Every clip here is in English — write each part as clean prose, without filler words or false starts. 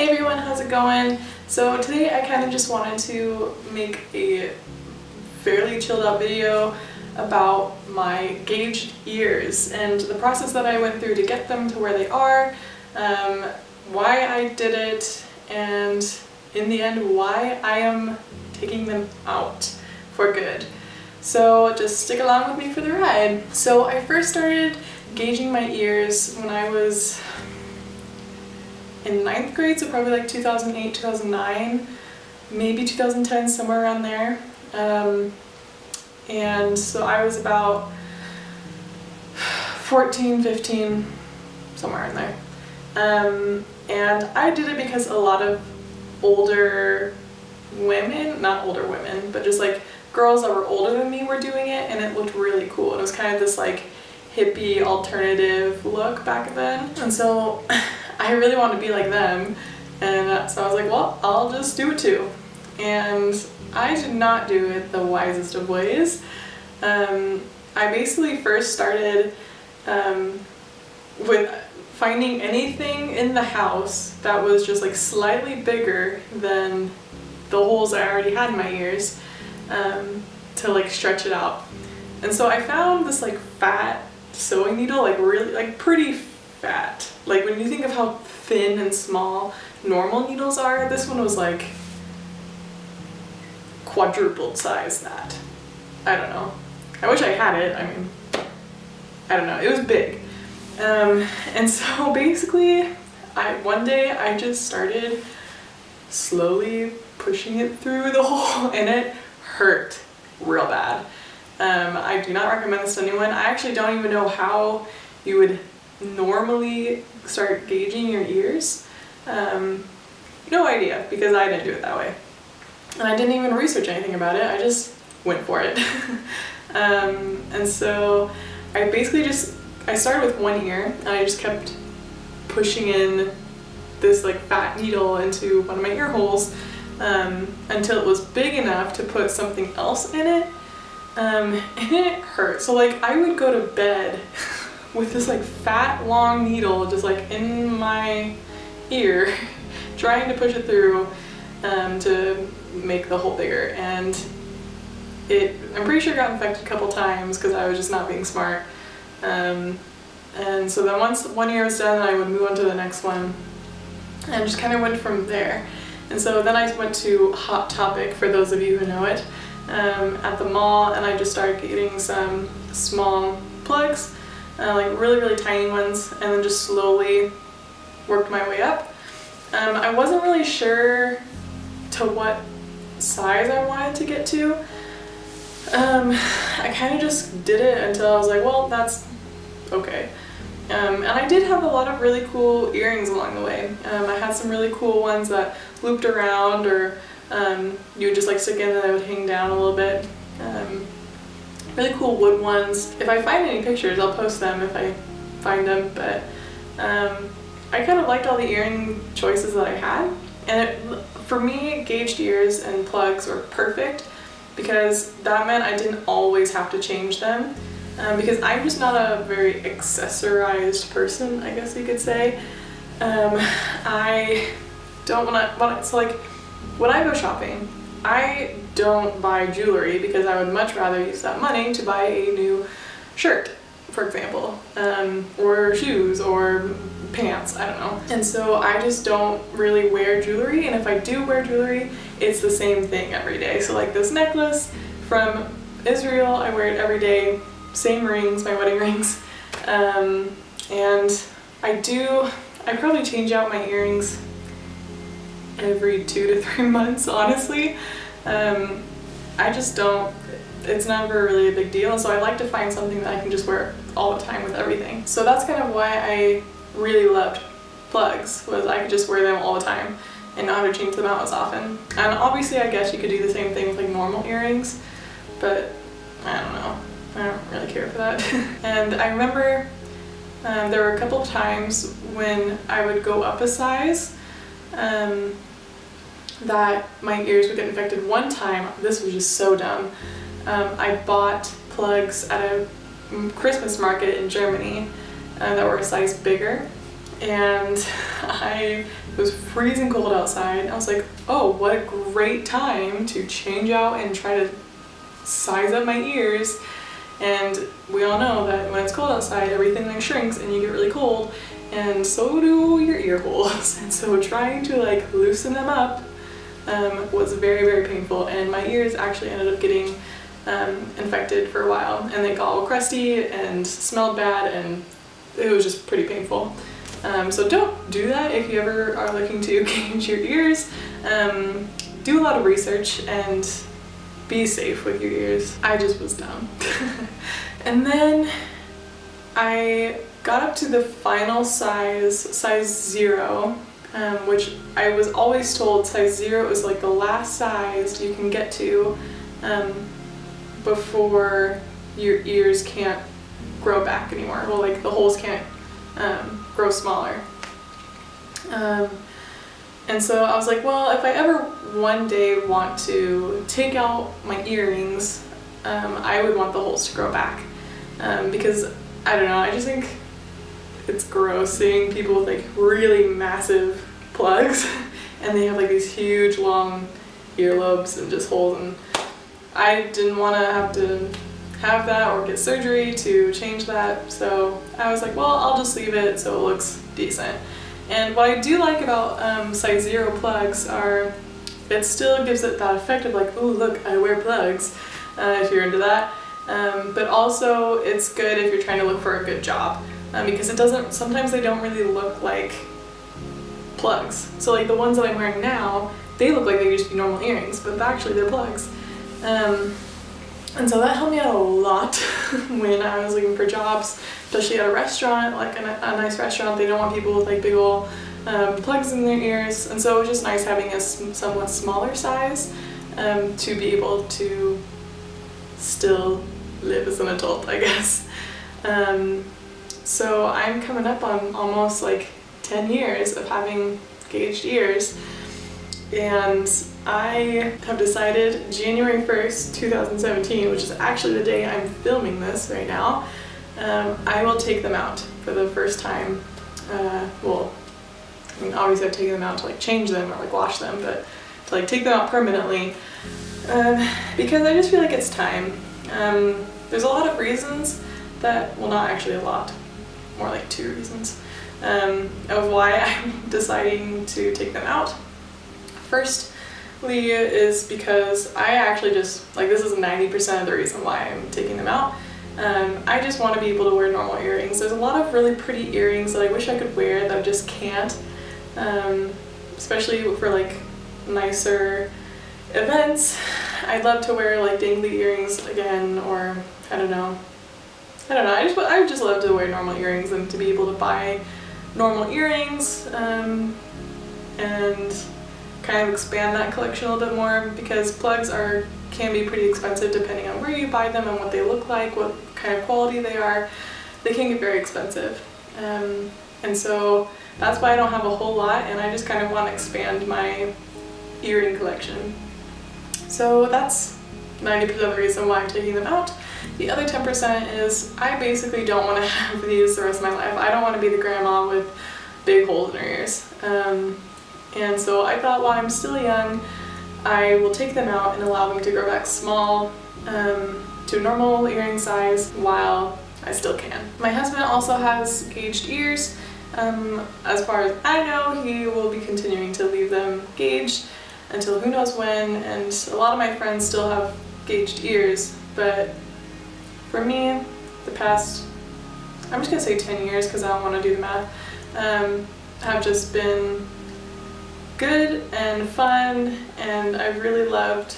Hey everyone, how's it going? So today I kind of just wanted to make a fairly chilled out video about my gauged ears and the process that I went through to get them to where they are, why I did it, and in the end why I am taking them out for good. So just stick along with me for the ride. So I first started gauging my ears when I was in 9th grade, so probably like 2008, 2009, maybe 2010, somewhere around there. And so I was about 14, 15, somewhere in there. And I did it because a lot of older women, not older women, but just like girls that were older than me were doing it, and it looked really cool. It was kind of this like hippie alternative look back then. And so I really wanted to be like them, and so I was like, well, I'll just do it too. And I did not do it the wisest of ways. I basically first started with finding anything in the house that was just like slightly bigger than the holes I already had in my ears, to like stretch it out. And so I found this like fat sewing needle, like really like pretty fat. Like when you think of how thin and small normal needles are, this one was like quadrupled size that. I don't know. I wish I had it. I mean, I don't know. It was big. And so basically, one day I just started slowly pushing it through the hole, and it hurt real bad. I do not recommend this to anyone. I actually don't even know how you would normally start gauging your ears. No idea, because I didn't do it that way. And I didn't even research anything about it, I just went for it. And so I started with one ear, and I just kept pushing in this like fat needle into one of my ear holes until it was big enough to put something else in it. And it hurt. So like I would go to bed with this like fat long needle just like in my ear trying to push it through to make the hole bigger, and I'm pretty sure it got infected a couple times because I was just not being smart. And so then once one ear was done, I would move on to the next one and just kind of went from there. And so then I went to Hot Topic, for those of you who know it, at the mall, and I just started getting some small plugs, like really tiny ones, and then just slowly worked my way up. I wasn't really sure to what size I wanted to get to. I kind of just did it until I was like, well, that's okay. And I did have a lot of really cool earrings along the way. I had some really cool ones that looped around, or you would just like stick in and they would hang down a little bit. Really cool wood ones. If I find any pictures, I'll post them if I find them, but I kind of liked all the earring choices that I had. And for me, gauged ears and plugs were perfect because that meant I didn't always have to change them. Because I'm just not a very accessorized person, I guess you could say. I don't want to, so like when I go shopping, I don't buy jewelry because I would much rather use that money to buy a new shirt, for example, or shoes or pants, I don't know. And so I just don't really wear jewelry, and if I do wear jewelry, it's the same thing every day. So like this necklace from Israel, I wear it every day. Same rings, my wedding rings, and I probably change out my earrings every 2 to 3 months, honestly. I just don't, it's never really a big deal, so I like to find something that I can just wear all the time with everything. So that's kind of why I really loved plugs, was I could just wear them all the time and not have to change them out as often. And obviously I guess you could do the same thing with like normal earrings, but I don't know. I don't really care for that. And I remember there were a couple of times when I would go up a size that my ears would get infected. One time, this was just so dumb, I bought plugs at a Christmas market in Germany that were a size bigger, and I was freezing cold outside. I was like, oh, what a great time to change out and try to size up my ears. And we all know that when it's cold outside, everything like shrinks and you get really cold, and so do your ear holes. And so trying to like loosen them up was very, very painful, and my ears actually ended up getting infected for a while, and they got all crusty and smelled bad, and it was just pretty painful. So don't do that if you ever are looking to gauge your ears. Do a lot of research and be safe with your ears. I just was dumb. And then I got up to the final size 0, which I was always told size 0 is like the last size you can get to before your ears can't grow back anymore. Well, like the holes can't grow smaller. And so I was like, well, if I ever one day want to take out my earrings, I would want the holes to grow back. Because, I don't know, I just think it's gross seeing people with like really massive plugs and they have like these huge long earlobes and just holes, and I didn't want to have that or get surgery to change that, so I was like, well, I'll just leave it so it looks decent. And what I do like about size 0 plugs are it still gives it that effect of like, oh look, I wear plugs, if you're into that. But also it's good if you're trying to look for a good job, because it doesn't, sometimes they don't really look like plugs. So like the ones that I'm wearing now, they look like they could just be normal earrings, but actually they're plugs. And so that helped me out a lot when I was looking for jobs, especially at a restaurant, like a nice restaurant. They don't want people with like big old plugs in their ears, and so it was just nice having a somewhat smaller size to be able to still live as an adult, I guess. So I'm coming up on almost like 10 years of having gauged ears, and I have decided January 1st, 2017, which is actually the day I'm filming this right now, I will take them out for the first time. Well, I mean, obviously I've taken them out to like change them or like wash them, but to like take them out permanently, because I just feel like it's time. There's a lot of reasons that, well, not actually a lot, more like 2 reasons, of why I'm deciding to take them out. Firstly is because I actually just, like, this is 90% of the reason why I'm taking them out. I just want to be able to wear normal earrings. There's a lot of really pretty earrings that I wish I could wear that I just can't, especially for like nicer events. I'd love to wear like dangly earrings again, or I don't know. I would just love to wear normal earrings and to be able to buy normal earrings, and kind of expand that collection a little bit more, because plugs can be pretty expensive depending on where you buy them and what they look like, what kind of quality they are. They can get very expensive, and so that's why I don't have a whole lot, and I just kind of want to expand my earring collection. So that's 90% of the reason why I'm taking them out. The other 10% is I basically don't want to have these the rest of my life. I don't want to be the grandma with big holes in her ears. And so I thought, while I'm still young, I will take them out and allow them to grow back small, to normal earring size while I still can. My husband also has gauged ears. As far as I know, he will be continuing to leave them gauged until who knows when, and a lot of my friends still have gauged ears, but for me, the past, I'm just gonna say 10 years because I don't want to do the math, have just been good and fun, and I've really loved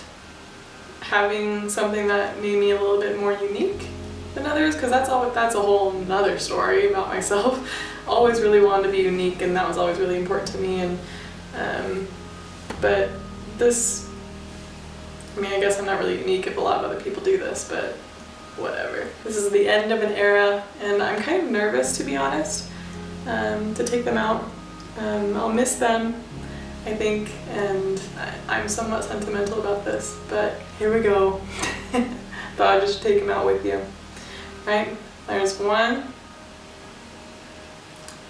having something that made me a little bit more unique than others, because that's a whole nother story about myself. Always really wanted to be unique, and that was always really important to me, and but this, I mean, I guess I'm not really unique if a lot of other people do this, but whatever. This is the end of an era, and I'm kind of nervous, to be honest, to take them out. I'll miss them, I think, and I'm somewhat sentimental about this, but here we go. Thought I'd just take them out with you. Right? There's 1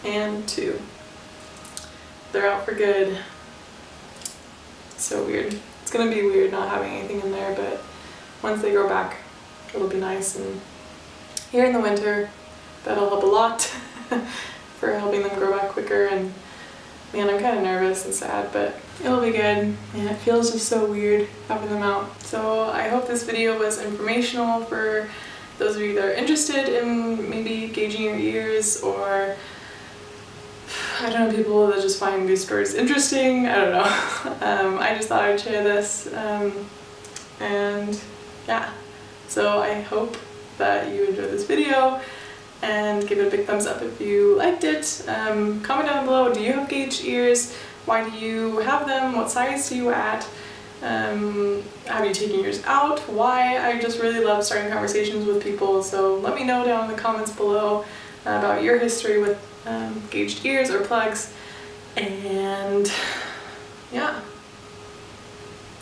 and 2. they're out for good. So weird. It's gonna be weird not having anything in there, but once they grow back, it'll be nice. And here in the winter, that'll help a lot for helping them grow back quicker. And man, I'm kind of nervous and sad, but it'll be good. And it feels just so weird having them out. So I hope this video was informational for those of you that are interested in maybe gauging your ears, or I don't know, people that just find these stories interesting. I don't know. I just thought I'd share this. And yeah, so I hope that you enjoyed this video, and give it a big thumbs up if you liked it. Comment down below, do you have gauged ears? Why do you have them? What size do you at? Have you taken yours out? Why? I just really love starting conversations with people, so let me know down in the comments below about your history with gauged ears or plugs. And yeah,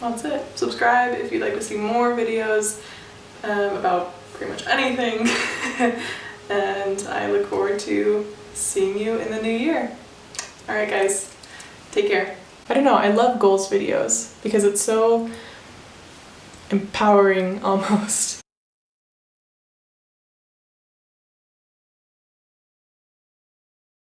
that's it. Subscribe if you'd like to see more videos about pretty much anything. And I look forward to seeing you in the new year. Alright guys, take care. I don't know, I love goals videos because it's so empowering almost.